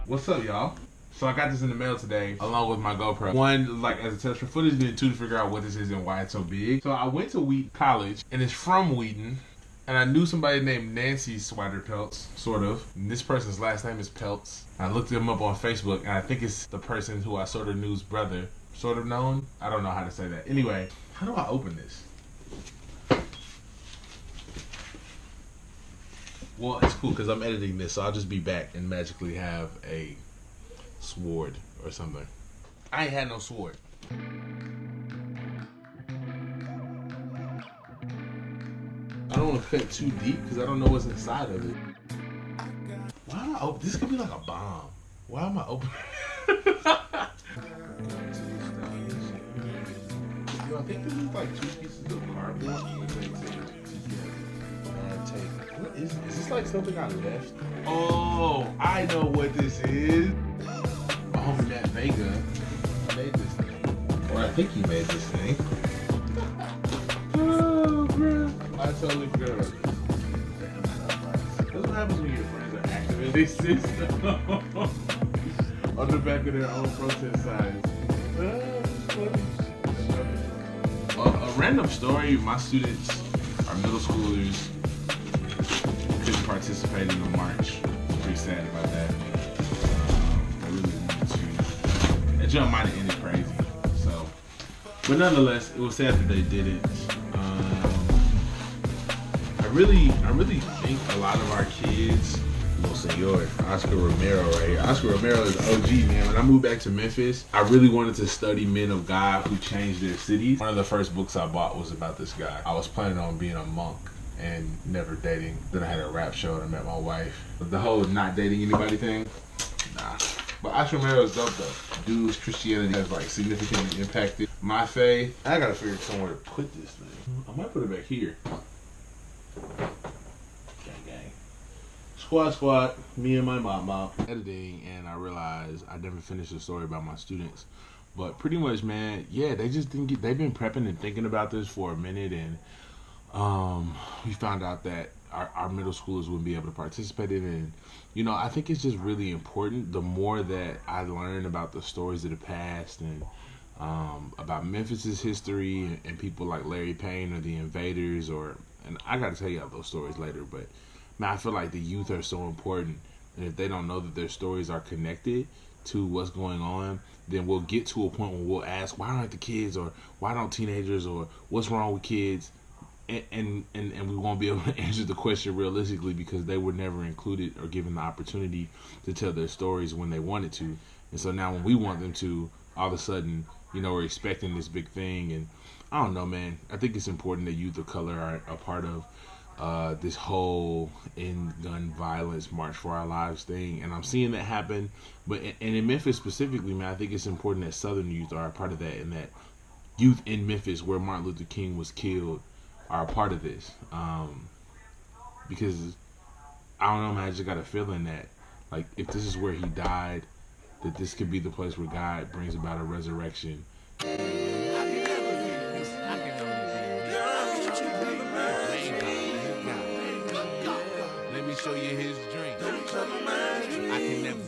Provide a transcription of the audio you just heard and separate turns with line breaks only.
What's up, y'all? So I got this in the mail today, along with my GoPro. One, like as a test for footage, then two, to figure out what this is and why it's so big. So I went to Wheaton College, and it's from Wheaton, and I knew somebody named Nancy Swider Peltz, sort of. And this person's last name is Peltz. I looked him up on Facebook, and I think it's the person who I sort of knew's brother. Sort of known? I don't know how to say that. Anyway, how do I open this? Well, it's cool because I'm editing this, so I'll just be back and magically have a sword or something. I ain't had no sword. I don't want to cut too deep because I don't know what's inside of it. Why am I open? This could be like a bomb. Why am I opening? Yo, I think this is like 2 pieces of cardboard. What is this? Is this like something I left? Oh, I know what this is. My homie Matt Vega made this thing. Or I think he made this thing. Oh, bro. I totally forgot about this. Damn, that's what happens when your friends are active in this system. On the back of their own protest signs. A random story, my students are middle schoolers. Couldn't participate in the march. Pretty sad about that. I really wanted to. That jump might have ended crazy. So, but nonetheless, it was sad that they didn't. I really think a lot of our kids. Senor Oscar Romero right here. Oscar Romero is OG, man. When I moved back to Memphis, I really wanted to study men of God who changed their cities. One of the first books I bought was about this guy. I was planning on being a monk and never dating. Then I had a rap show and I met my wife. But the whole not dating anybody thing, nah. But Oscar Romero is dope though. Dude's Christianity has like significantly impacted my faith. I gotta figure somewhere to put this thing. I might put it back here. Squad, me and my mom. Editing, and I realized I never finished the story about my students. But pretty much, man, yeah, they just didn't get. They've been prepping and thinking about this for a minute, and we found out that our middle schoolers wouldn't be able to participate in it. And, you know, I think it's just really important. The more that I learn about the stories of the past and about Memphis's history and people like Larry Payne or the Invaders, and I got to tell you all those stories later, but. Man, I feel like the youth are so important, and if they don't know that their stories are connected to what's going on, then we'll get to a point where we'll ask, why aren't the kids, or why don't teenagers, or what's wrong with kids, and we won't be able to answer the question realistically because they were never included or given the opportunity to tell their stories when they wanted to. And so now when we want them to, all of a sudden, you know, we're expecting this big thing, and I don't know, man. I think it's important that youth of color are a part of this whole end gun violence march for our lives thing, and I'm seeing that happen. But in Memphis specifically, man, I think it's important that Southern youth are a part of that, and that youth in Memphis, where Martin Luther King was killed, are a part of this. Because I don't know, man, I just got a feeling that, like, if this is where he died, that this could be the place where God brings about a resurrection. Show you his drink. I can never